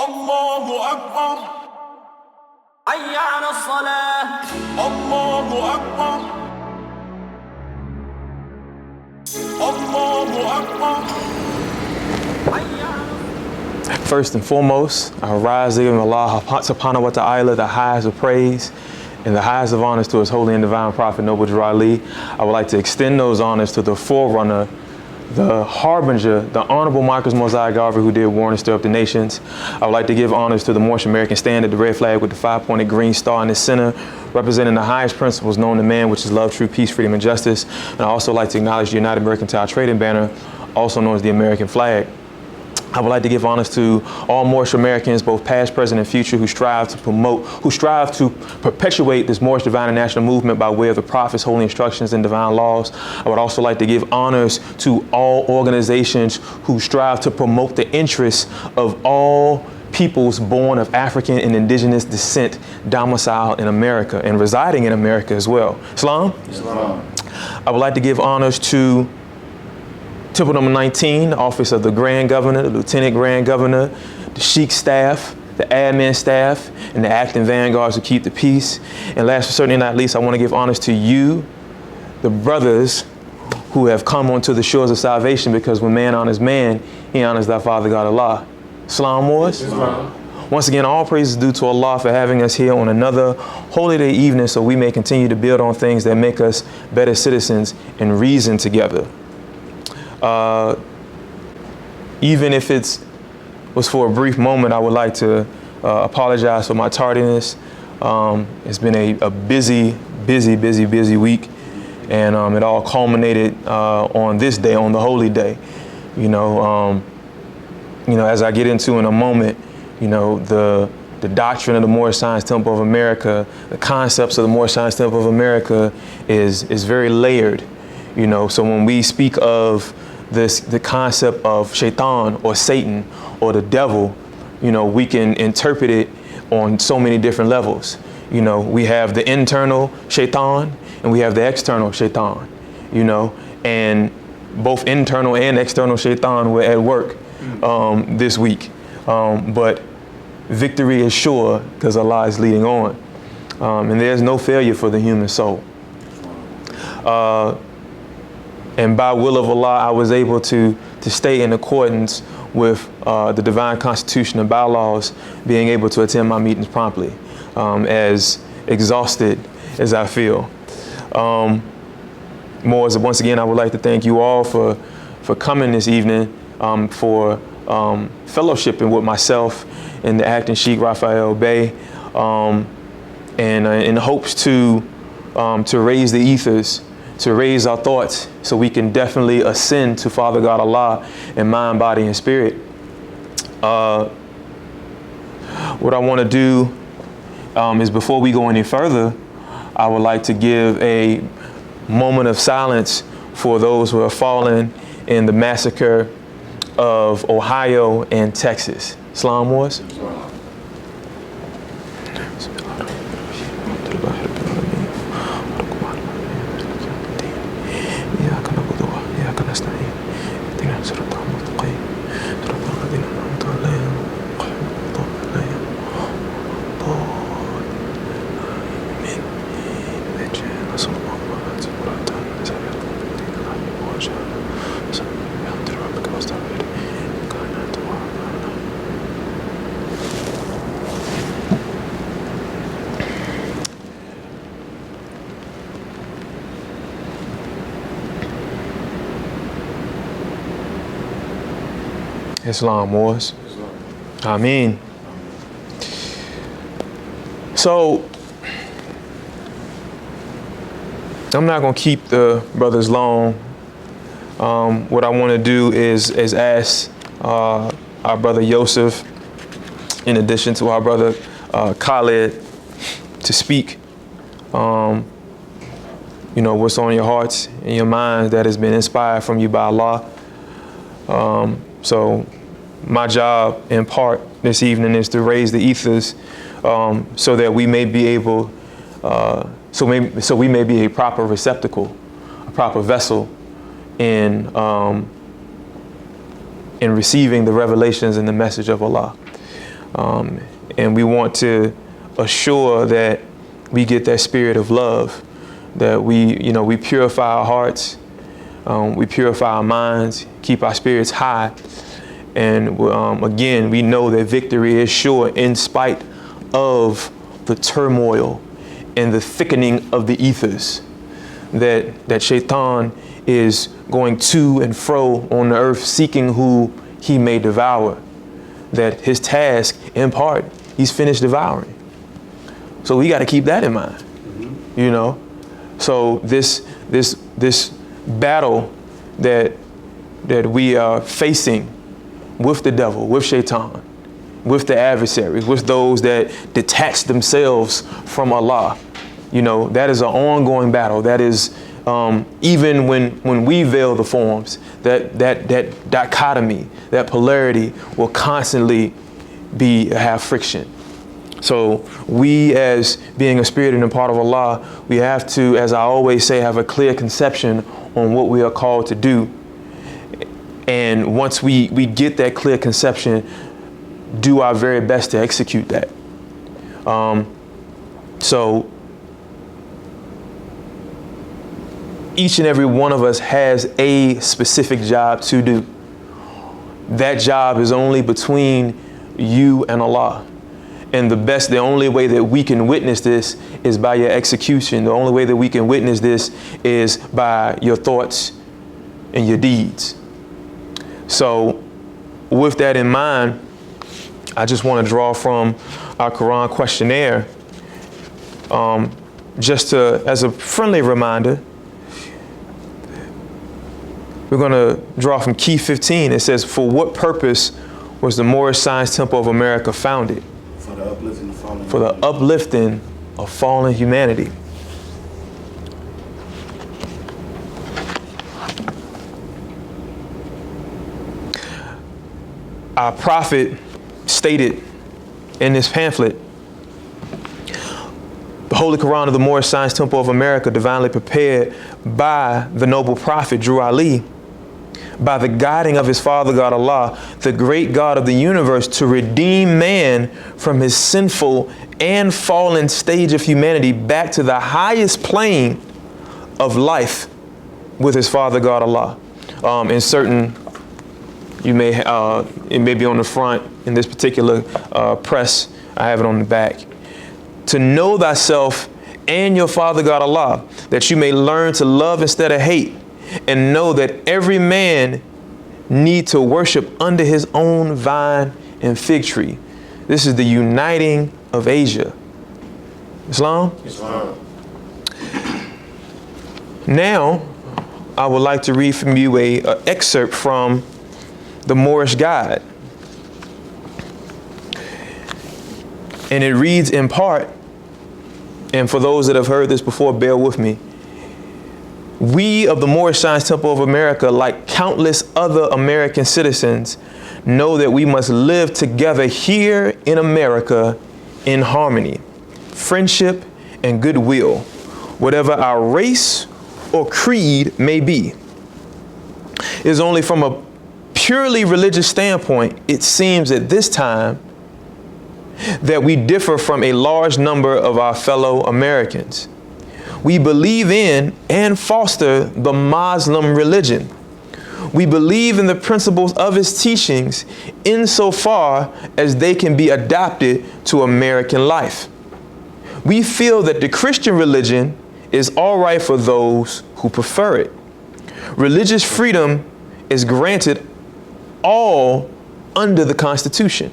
الله أكبر حي على الصلاة الله أكبر الله أكبر. First and foremost, I rise to give Allah subhanahu wa ta'ala the highest of praise and the highest of honors to his holy and divine prophet, Noble Raleigh. I would like to extend those honors to the forerunner, the harbinger, the honorable Marcus Mosiah Garvey, who did war and stir up the nations. I would like to give honors to the Moorish American standard, the red flag with the 5-pointed green star in the center, representing the highest principles known to man, which is love, truth, peace, freedom, and justice. And I also like to acknowledge the United Mercantile Trading Banner, also known as the American flag. I would like to give honors to all Moorish Americans, both past, present, and future, who strive to perpetuate this Moorish divine and national movement by way of the Prophet's holy instructions and divine laws. I would also like to give honors to all organizations who strive to promote the interests of all peoples born of African and indigenous descent, domiciled in America and residing in America as well. Islam? Islam. I would like to give honors to Temple number 19, the office of the Grand Governor, the Lieutenant Grand Governor, the Sheik staff, the admin staff, and the acting vanguards who keep the peace. And last but certainly not least, I want to give honors to you, the brothers who have come onto the shores of salvation, because when man honors man, he honors thy Father God Allah. Islam wars. Once again, all praise is due to Allah for having us here on another holy day evening so we may continue to build on things that make us better citizens and reason together. Even if it was for a brief moment, I would like to apologize for my tardiness. It's been a busy week, and it all culminated on this day, on the holy day. As I get into in a moment, the doctrine of the Moorish Science Temple of America, the concepts of the Moorish Science Temple of America is very layered. So when we speak of the concept of shaitan or Satan or the devil, we can interpret it on so many different levels. We have the internal shaitan and we have the external shaitan, and both internal and external shaitan were at work this week. But victory is sure because Allah is leading on. And there's no failure for the human soul. And by will of Allah, I was able to stay in accordance with the divine constitution and bylaws, being able to attend my meetings promptly, as exhausted as I feel. Once again, I would like to thank you all for coming this evening, for fellowshipping with myself and the acting Sheik Rashid Ibn Bey, and in hopes to raise the ethers, to raise our thoughts so we can definitely ascend to Father God Allah in mind, body, and spirit. What I want to do is, before we go any further, I would like to give a moment of silence for those who have fallen in the massacre of Ohio and Texas. Islam wars. Islam wars. Ameen. So I'm not going to keep the brothers long. What I want to do is ask our brother Yosef, in addition to our brother Khalid, to speak. What's on your hearts and your minds that has been inspired from you by Allah. So my job in part this evening is to raise the ethers, so that we may be able, so we may be a proper receptacle, a proper vessel in receiving the revelations and the message of Allah. And we want to assure that we get that spirit of love, that we purify our hearts, we purify our minds, keep our spirits high. And again, we know that victory is sure in spite of the turmoil and the thickening of the ethers, that Shaitan is going to and fro on the earth seeking who he may devour, that his task, in part, he's finished devouring. So we got to keep that in mind, you know. So this battle that we are facing with the devil, with Shaitan, with the adversaries, with those that detach themselves from Allah, you know, that is an ongoing battle. That is even when we veil the forms, that dichotomy, that polarity will constantly have friction. So we, as being a spirit and a part of Allah, we have to, as I always say, have a clear conception on what we are called to do. And once we get that clear conception, do our very best to execute that. So each and every one of us has a specific job to do. That job is only between you and Allah. And the only way that we can witness this is by your execution. The only way that we can witness this is by your thoughts and your deeds. So with that in mind, I just want to draw from our Quran questionnaire, as a friendly reminder. We're going to draw from Key 15. It says, for what purpose was the Moorish Science Temple of America founded? For the uplifting of fallen humanity. Our prophet stated in this pamphlet, the Holy Quran of the Moorish Science Temple of America, divinely prepared by the noble prophet Drew Ali, by the guiding of his Father God Allah, the great God of the universe, to redeem man from his sinful and fallen stage of humanity back to the highest plane of life with his Father God Allah. In certain, it may be on the front in this particular press, I have it on the back. To know thyself and your Father God Allah, that you may learn to love instead of hate, and know that every man need to worship under his own vine and fig tree. This is the uniting of Asia. Islam? Islam. Now, I would like to read from you an excerpt from the Moorish Guide. And it reads in part, and for those that have heard this before, bear with me. We of the Moorish Science Temple of America, like countless other American citizens, know that we must live together here in America in harmony, friendship, and goodwill, whatever our race or creed may be. It is only from a purely religious standpoint, it seems at this time, that we differ from a large number of our fellow Americans. We believe in and foster the Muslim religion. We believe in the principles of its teachings insofar as they can be adapted to American life. We feel that the Christian religion is all right for those who prefer it. Religious freedom is granted all under the Constitution.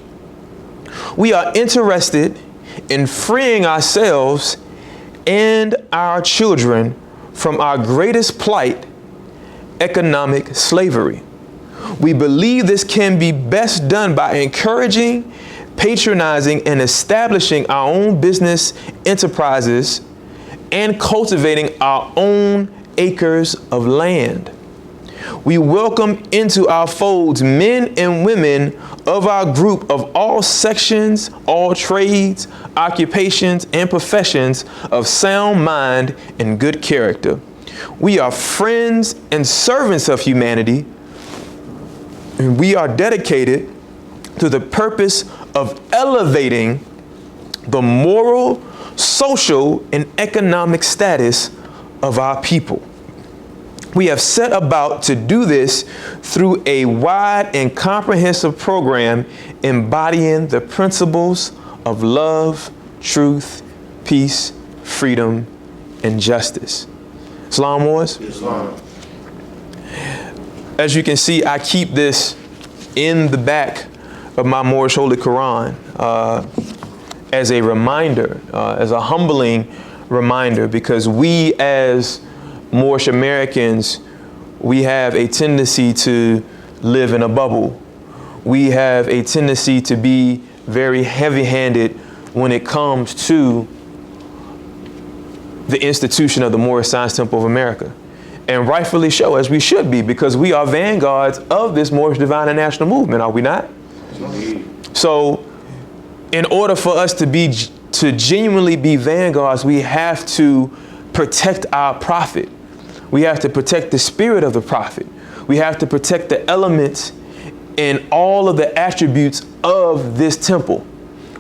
We are interested in freeing ourselves and our children from our greatest plight, economic slavery. We believe this can be best done by encouraging, patronizing, and establishing our own business enterprises and cultivating our own acres of land. We welcome into our folds men and women of our group of all sections, all trades, occupations, and professions of sound mind and good character. We are friends and servants of humanity, and we are dedicated to the purpose of elevating the moral, social, and economic status of our people. We have set about to do this through a wide and comprehensive program embodying the principles of love, truth, peace, freedom, and justice. Islam Wars? Islam. As you can see, I keep this in the back of my Moorish Holy Quran as a reminder, as a humbling reminder, because we as Moorish Americans, we have a tendency to live in a bubble. We have a tendency to be very heavy-handed when it comes to the institution of the Moorish Science Temple of America. And rightfully so, as we should be, because we are vanguards of this Moorish Divine and National Movement, are we not? So in order for us to genuinely be vanguards, we have to protect our prophet. We have to protect the spirit of the prophet. We have to protect the elements and all of the attributes of this temple.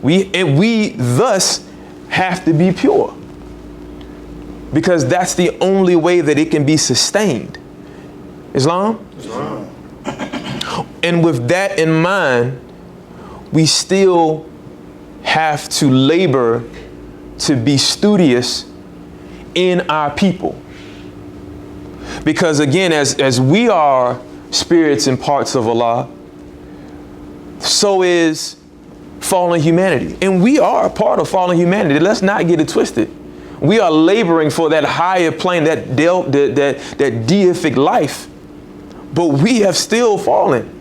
We thus have to be pure, because that's the only way that it can be sustained. Islam? Islam. And with that in mind, we still have to labor to be studious in our people. Because again, as we are spirits and parts of Allah, so is fallen humanity. And we are a part of fallen humanity. Let's not get it twisted. We are laboring for that higher plane, that deific life. But we have still fallen.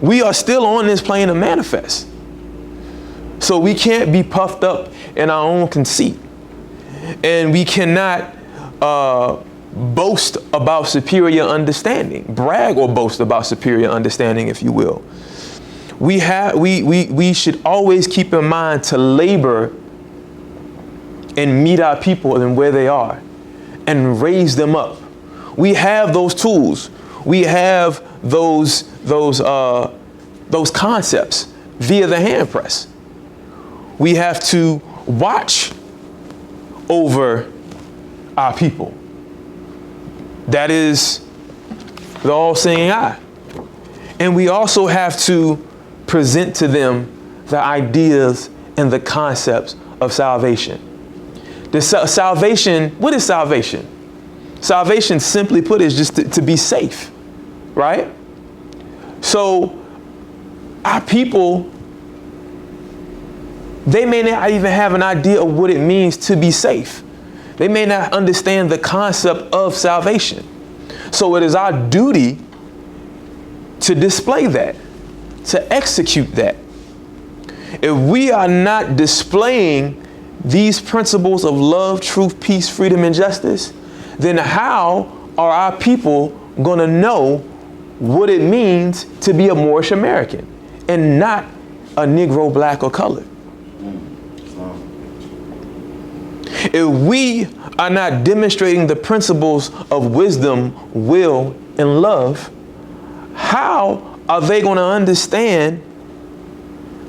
We are still on this plane of manifest. So we can't be puffed up in our own conceit. And we cannot boast about superior understanding, brag or boast about superior understanding, if you will. We should always keep in mind to labor and meet our people and where they are and raise them up. We have those tools. We have those concepts via the hand press. We have to watch over our people. That is the all-seeing eye. And we also have to present to them the ideas and the concepts of salvation. Salvation, what is salvation? Salvation, simply put, is just to be safe, right? So our people, they may not even have an idea of what it means to be safe. They may not understand the concept of salvation. So it is our duty to display that, to execute that. If we are not displaying these principles of love, truth, peace, freedom, and justice, then how are our people going to know what it means to be a Moorish American and not a Negro, black, or colored? If we are not demonstrating the principles of wisdom, will, and love, how are they going to understand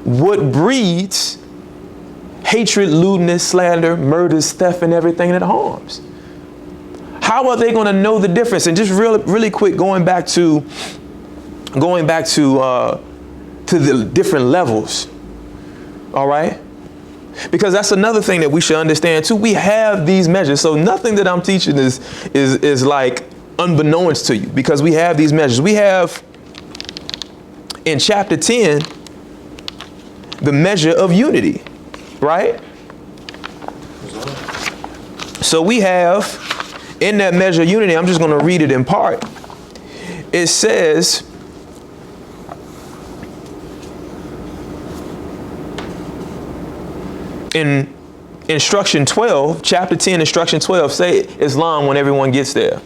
what breeds hatred, lewdness, slander, murders, theft, and everything that harms? How are they going to know the difference? And just really quick, going back to the different levels. All right. Because that's another thing that we should understand too. We have these measures. So nothing that I'm teaching is like unbeknownst to you, because we have these measures. We have in chapter 10, the measure of unity, right? So we have in that measure of unity, I'm just going to read it in part. It says, in instruction 12, chapter 10, instruction 12, say Islam when everyone gets there.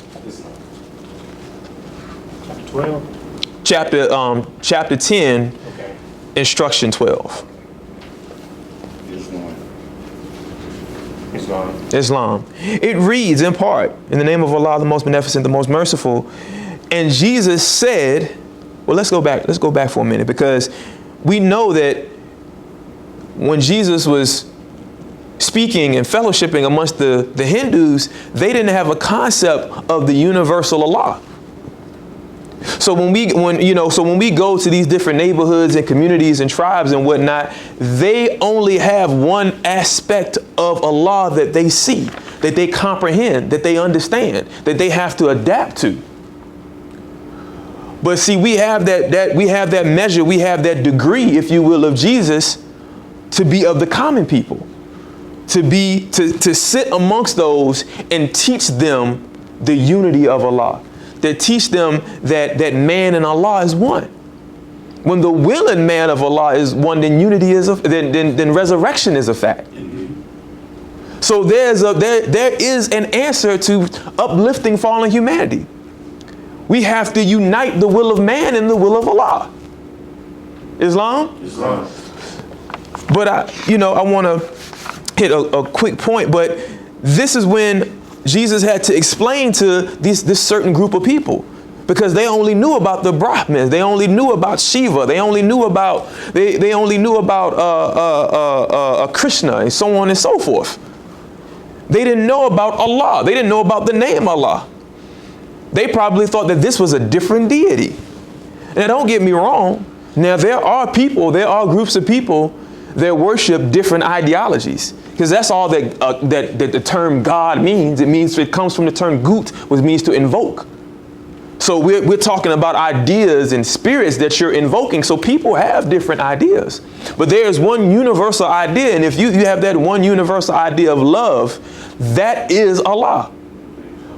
Chapter 12? Chapter 10, okay. Instruction 12. Islam. It reads in part, in the name of Allah, the most beneficent, the most merciful. And Jesus said, well, let's go back for a minute, because we know that when Jesus was speaking and fellowshipping amongst the Hindus, they didn't have a concept of the universal Allah. So when we go to these different neighborhoods and communities and tribes and whatnot, they only have one aspect of Allah that they see, that they comprehend, that they understand, that they have to adapt to. But see, we have that measure, we have that degree, if you will, of Jesus to be of the common people, to sit amongst those and teach them the unity of Allah, that teach them that man and Allah is one. When the will and man of Allah is one, then unity is then resurrection is a fact. So there is an answer to uplifting fallen humanity. We have to unite the will of man and the will of Allah. Islam? But I want to hit a quick point, but this is when Jesus had to explain to this certain group of people, because they only knew about the Brahmins, they only knew about Shiva, they only knew about Krishna and so on and so forth. They didn't know about Allah. They didn't know about the name Allah. They probably thought that this was a different deity. Now, don't get me wrong. Now, there are groups of people that worship different ideologies, because that's all that the term God means. It comes from the term gut, which means to invoke. So we're talking about ideas and spirits that you're invoking. So people have different ideas, but there's one universal idea. And if you have that one universal idea of love, that is Allah.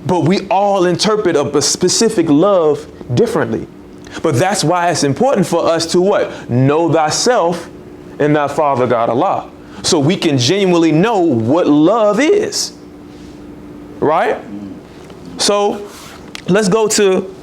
But we all interpret a specific love differently. But that's why it's important for us to what? Know thyself and thy Father God Allah. So we can genuinely know what love is. Right? So let's go to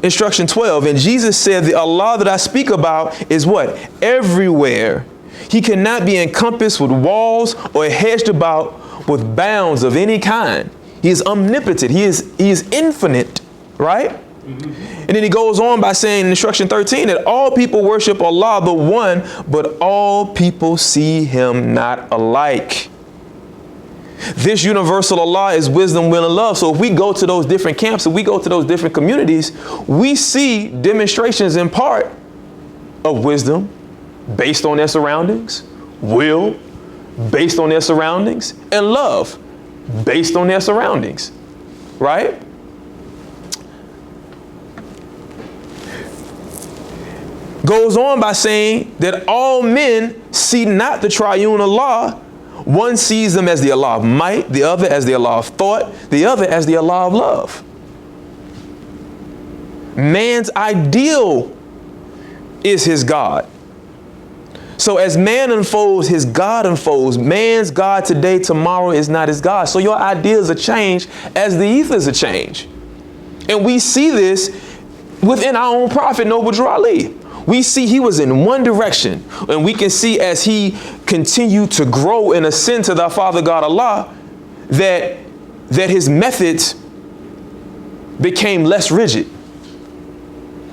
instruction 12. And Jesus said, the Allah that I speak about is what? Everywhere. He cannot be encompassed with walls or hedged about with bounds of any kind. He is omnipotent. He is infinite, right? Mm-hmm. And then he goes on by saying in instruction 13 that all people worship Allah, the one, but all people see him not alike. This universal Allah is wisdom, will, and love. So if we go to those different camps, if we go to those different communities, we see demonstrations in part of wisdom based on their surroundings, will based on their surroundings, and love based on their surroundings, right? Goes on by saying that all men see not the triune Allah. One sees them as the Allah of might, the other as the Allah of thought, the other as the Allah of love. Man's ideal is his God. So as man unfolds, his God unfolds. Man's God today, tomorrow is not his God. So your ideas are changed as the ethers are changed. And we see this within our own prophet, Noble Drew Ali. We see he was in one direction, and we can see as he continued to grow and ascend to thy Father God Allah, that his methods became less rigid.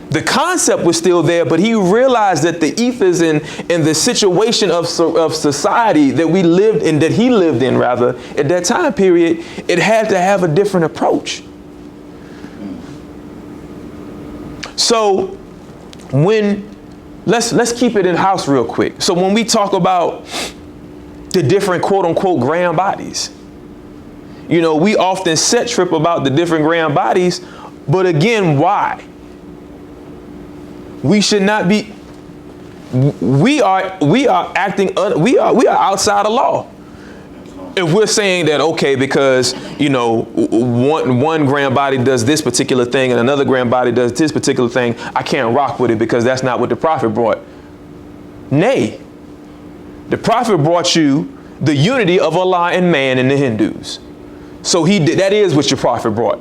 The concept was still there, but he realized that the ethers and the situation of society that we lived in, that he lived in rather, at that time period, it had to have a different approach. So let's keep it in house real quick. So when we talk about the different quote unquote grand bodies, we often set trip about the different grand bodies, but again, why? We should not be, we are outside of law. If we're saying that, okay, because, one grand body does this particular thing and another grand body does this particular thing, I can't rock with it because that's not what the prophet brought. Nay, the prophet brought you the unity of Allah and man and the Hindus. So that is what your prophet brought.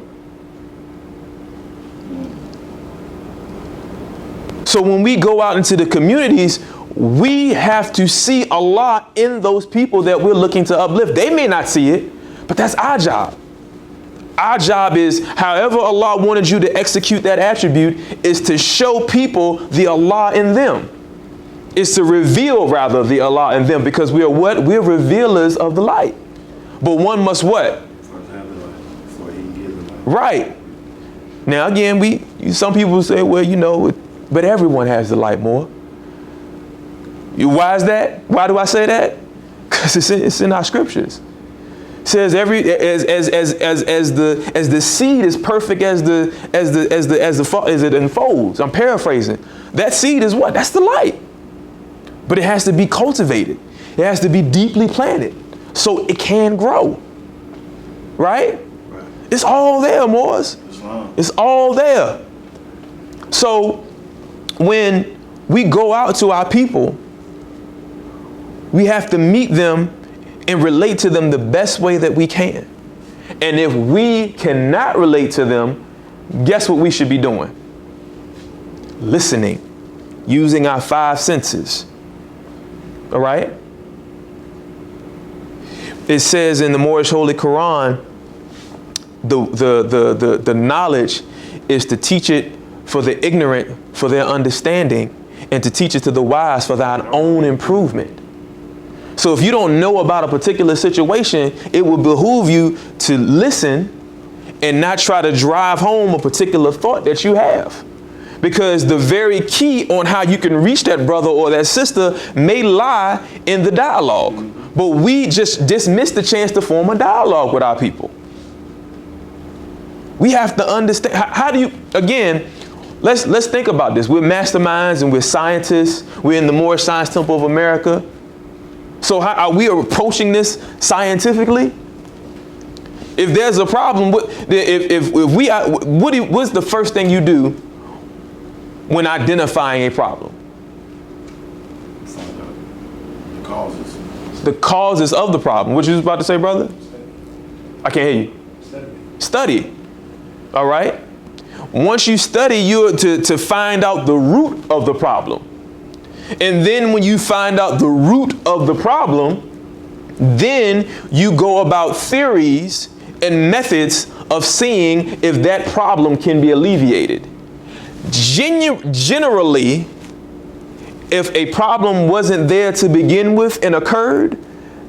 So when we go out into the communities, we have to see Allah in those people that we're looking to uplift. They may not see it, but that's our job. Our job is, however Allah wanted you to execute that attribute, is to show people the Allah in them. It's to reveal rather the Allah in them, because we are what? We're revealers of the light. But one must what? Right. Now again, some people say, well, you know, but everyone has the light more. Why is that? Why do I say that? Because it's in our scriptures. It says as the seed is perfect as it unfolds. I'm paraphrasing. That seed is what? That's the light. But it has to be cultivated. It has to be deeply planted so it can grow. Right? It's all there, Moors. It's all there. So when we go out to our people, we have to meet them and relate to them the best way that we can. And if we cannot relate to them, guess what we should be doing? Listening, using our 5 senses. All right? It says in the Moorish Holy Quran, the knowledge is to teach it for the ignorant, for their understanding, and to teach it to the wise for thine own improvement. So if you don't know about a particular situation, it will behoove you to listen and not try to drive home a particular thought that you have. Because the very key on how you can reach that brother or that sister may lie in the dialogue. But we just dismiss the chance to form a dialogue with our people. We have to understand, how do you, again, let's think about this. We're masterminds and we're scientists. We're in the Moorish Science Temple of America. So how are we approaching this scientifically? If there's a problem, what's the first thing you do when identifying a problem? The causes of the problem. What you was about to say, brother? I can't hear you. Study. All right. Once you study, you're to find out the root of the problem. And then when you find out the root of the problem, then you go about theories and methods of seeing if that problem can be alleviated. Generally, if a problem wasn't there to begin with and occurred,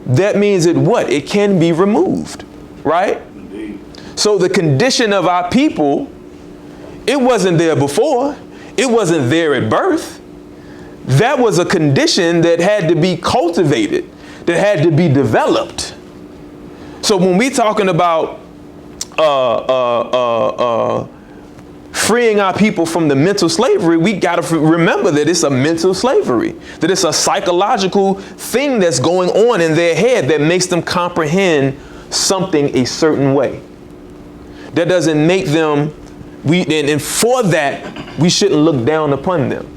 that means it can be removed, right? Indeed. So the condition of our people, it wasn't there before. It wasn't there at birth. That was a condition that had to be cultivated, that had to be developed. So when we're talking about freeing our people from the mental slavery, we got to remember that it's a mental slavery, that it's a psychological thing that's going on in their head that makes them comprehend something a certain way. That doesn't make them, and for that, we shouldn't look down upon them.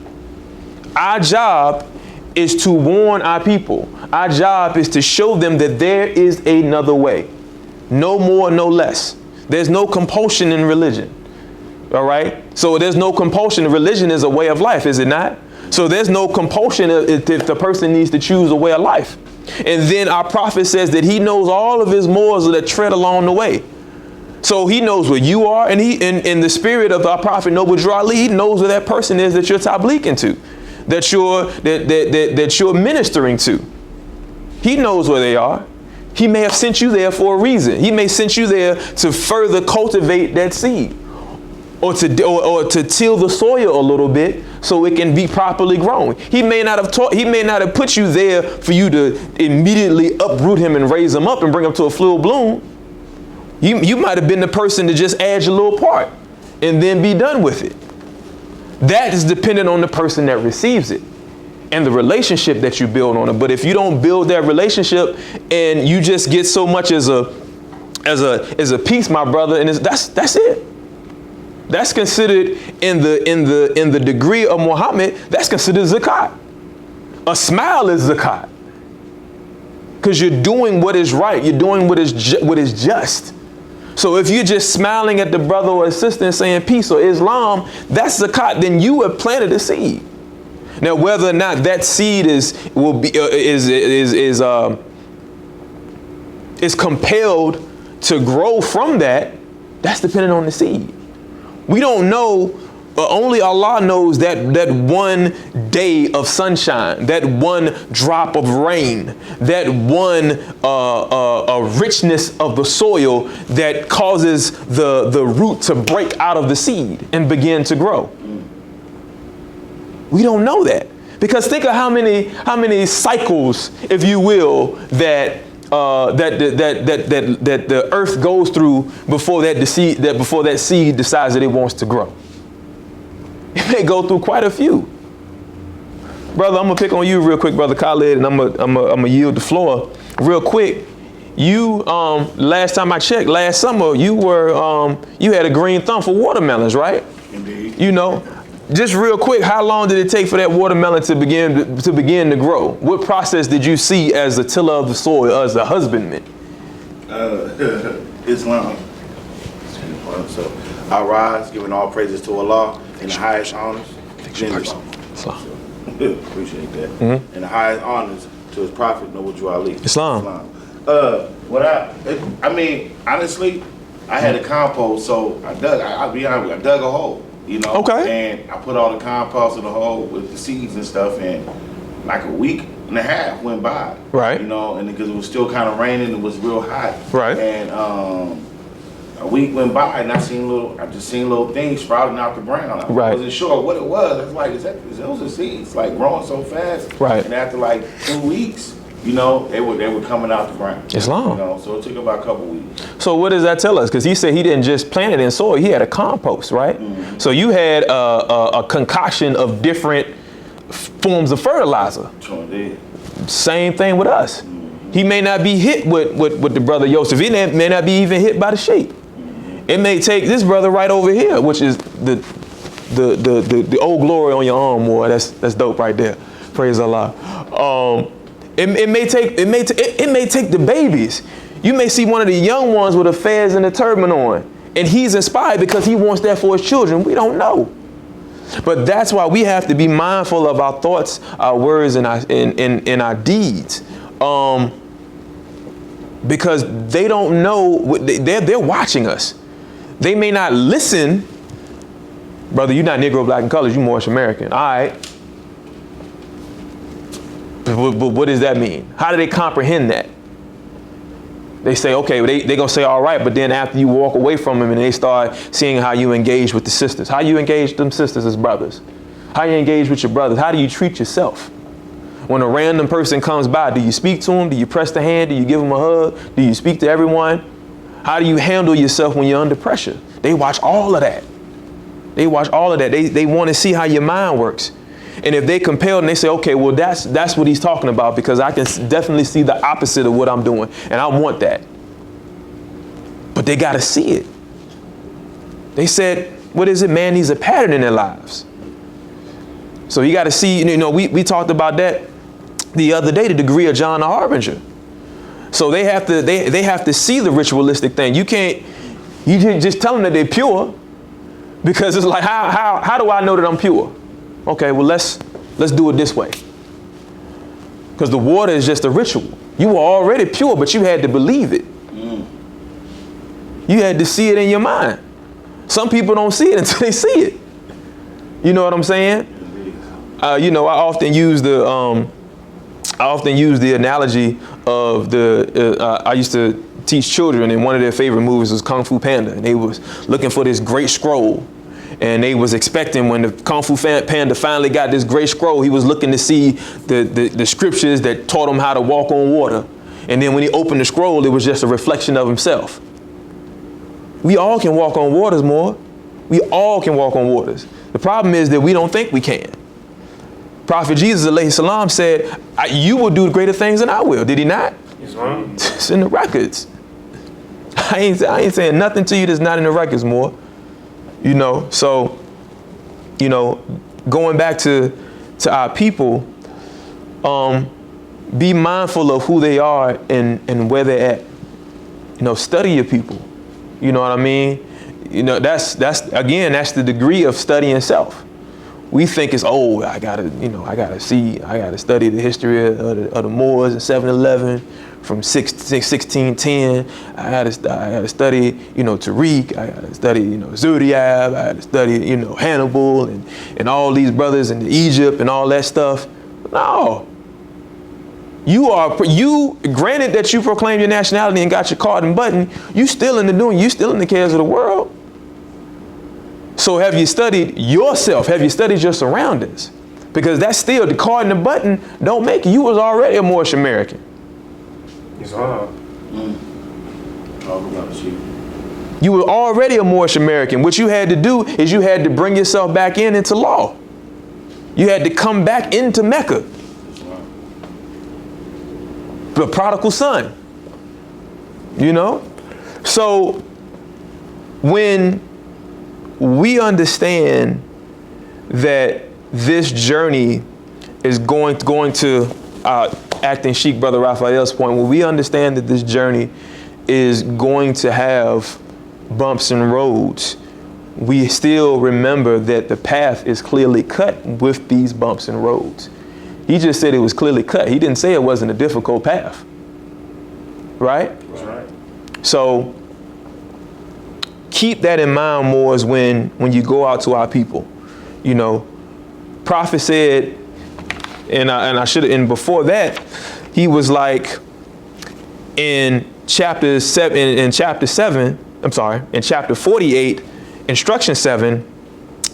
Our job is to warn our people. Our job is to show them that there is another way. No more, no less. There's no compulsion in religion. All right? So there's no compulsion. Religion is a way of life, is it not? So there's no compulsion if the person needs to choose a way of life. And then our prophet says that he knows all of his morals that tread along the way. So he knows where you are, and in the spirit of our prophet Noble Drew Ali, he knows where that person is that you're tablighin to, that you're ministering to. He knows where they are. He may have sent you there for a reason. He may send you there to further cultivate that seed, or to till the soil a little bit so it can be properly grown. He may not have put you there for you to immediately uproot him and raise him up and bring him to a full bloom. You might have been the person to just add your little part and then be done with it. That is dependent on the person that receives it and the relationship that you build on it. But if you don't build that relationship and you just get so much as a piece, my brother, and that's it. That's considered in the degree of Muhammad, that's considered zakat. A smile is zakat. Because you're doing what is right. You're doing what is just. So if you're just smiling at the brother or sister and saying peace or Islam, that's zakat. Then you have planted a seed. Now, whether or not that seed is compelled to grow from that, that's dependent on the seed. We don't know only Allah knows that one day of sunshine, that one drop of rain, that one richness of the soil that causes the root to break out of the seed and begin to grow. We don't know that, because think of how many cycles, if you will, that the earth goes through before that seed decides that it wants to grow. It may go through quite a few. Brother, I'm gonna pick on you real quick, Brother Khalid, and I'm gonna yield the floor real quick. You last time I checked, last summer, you had a green thumb for watermelons, right? Indeed. You know, just real quick, how long did it take for that watermelon to begin to grow? What process did you see as a tiller of the soil, as a husbandman? Islam. So I rise, giving all praises to Allah in the highest honors. Islam. Appreciate that. Mm-hmm. And the highest honors to his prophet, Noble Drew Ali. Islam. I mean, honestly, I had a compost, so I'll be honest with you, I dug a hole, you know? Okay. And I put all the compost in the hole with the seeds and stuff, and like a week and a half went by. Right. You know, and because it was still kind of raining, it was real hot. Right. And a week went by, and I just seen little things sprouting out the ground. I wasn't sure what it was. I was like, those are seeds, like growing so fast. Right. And after like 2 weeks, you know, they were coming out the ground. Islam. You know, so it took about a couple weeks. So what does that tell us? Because he said he didn't just plant it in soil; he had a compost, right? Mm-hmm. So you had a concoction of different forms of fertilizer. Sure did. Same thing with us. Mm-hmm. He may not be hit with the brother Yosef. He may not be even hit by the Sheik. It may take this brother right over here, which is the old glory on your arm, boy. That's dope right there. Praise Allah. It may take the babies. You may see one of the young ones with a fez and a turban on, and he's inspired because he wants that for his children. We don't know. But that's why we have to be mindful of our thoughts, our words, and our deeds. Because they don't know, they're watching us. They may not listen. Brother, you're not Negro, black, and colors, you Moorish American. All right. But what does that mean? How do they comprehend that? They say, okay, they're going to say, all right, but then after you walk away from them and they start seeing how you engage with the sisters, how you engage them sisters as brothers, how you engage with your brothers, how do you treat yourself? When a random person comes by, do you speak to them? Do you press the hand? Do you give them a hug? Do you speak to everyone? How do you handle yourself when you're under pressure? They watch all of that. They watch all of that. They want to see how your mind works. And if they compelled and they say, okay, well, that's what he's talking about, because I can definitely see the opposite of what I'm doing, and I want that. But they got to see it. They said, what is it? Man needs a pattern in their lives. So you got to see, you know, we talked about that the other day, the degree of John the Harbinger. So they have to see the ritualistic thing. You just tell them that they're pure, because it's like, how do I know that I'm pure? Okay, well, let's do it this way. Because the water is just a ritual. You were already pure, but you had to believe it. You had to see it in your mind. Some people don't see it until they see it. You know what I'm saying? You know, I often use the analogy of I used to teach children, and one of their favorite movies was Kung Fu Panda, and they was looking for this great scroll. And they was expecting, when the Kung Fu Panda finally got this great scroll, he was looking to see the scriptures that taught him how to walk on water. And then when he opened the scroll, it was just a reflection of himself. We all can walk on waters, more. We all can walk on waters. The problem is that we don't think we can. Prophet Jesus, alayhi salam, said, you will do greater things than I will. Did he not? Yes, ma'am. It's in the records. I ain't saying nothing to you that's not in the records, more. You know, so, you know, going back to our people, be mindful of who they are and where they're at. You know, study your people. You know what I mean? You know, that's the degree of studying self. We think it's, I gotta study the history of the Moors and 7-Eleven, from 1610. I had to study, Tariq. I had to study, Zodiac. I had to study, Hannibal and all these brothers in Egypt and all that stuff. No. You granted that you proclaimed your nationality and got your card and button, you still in the cares of the world. So have you studied yourself? Have you studied your surroundings? Because that's still the card and the button don't make you. You was already a Moorish American. It's hard. You were already a Moorish American. What you had to do is you had to bring yourself back into law. You had to come back into Mecca. The prodigal son, So when we understand that this journey is going to acting Sheik Brother Raphael's point, when we understand that this journey is going to have bumps and roads, we still remember that the path is clearly cut with these bumps and roads. He just said it was clearly cut. He didn't say it wasn't a difficult path. Right? That's right. So keep that in mind, Moors, when you go out to our people. Prophet said, and I should have, and before that, he was like in chapter 48, instruction 7,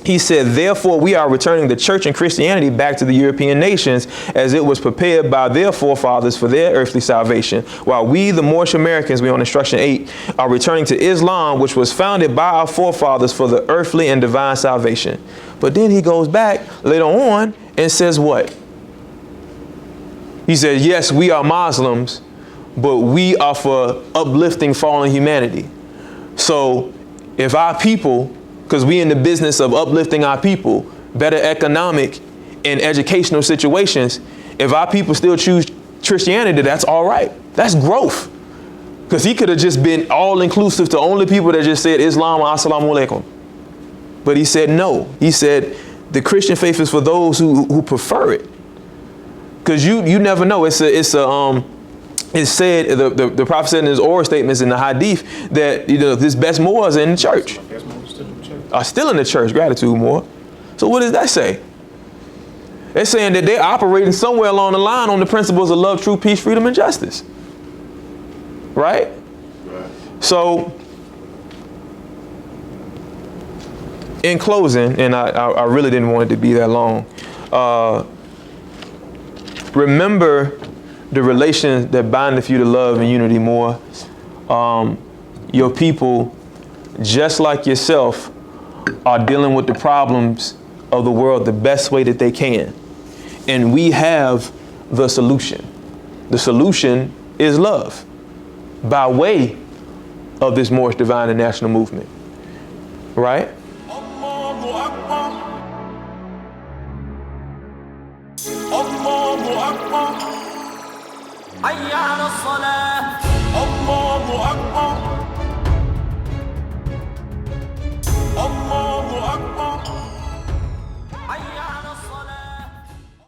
he said, therefore, we are returning the church and Christianity back to the European nations as it was prepared by their forefathers for their earthly salvation, while we, the Moorish Americans, we on instruction 8, are returning to Islam, which was founded by our forefathers for the earthly and divine salvation. But then he goes back later on and says what? He says, yes, we are Muslims, but we are for uplifting fallen humanity. So if our people, because we in the business of uplifting our people, better economic and educational situations, if our people still choose Christianity, that's all right. That's growth. Because he could have just been all inclusive to only people that just said Islam, assalamu alaikum. But he said no. He said the Christian faith is for those who prefer it. Because you never know. It's said, the Prophet said in his oral statements in the Hadith that this best Moors are in the church. Are still in the church. Gratitude, more. So what does that say? It's saying that they're operating somewhere along the line on the principles of love, truth, peace, freedom, and justice. Right? So in closing, and I really didn't want it to be that long, remember the relations that bindeth you to love and unity more. Your people, just like yourself, are dealing with the problems of the world the best way that they can. And we have the solution. The solution is love by way of this Moorish Divine and National Movement. Right? Allahu Akbar. Allahu Akbar. Hayya ala salah. Allahu Akbar.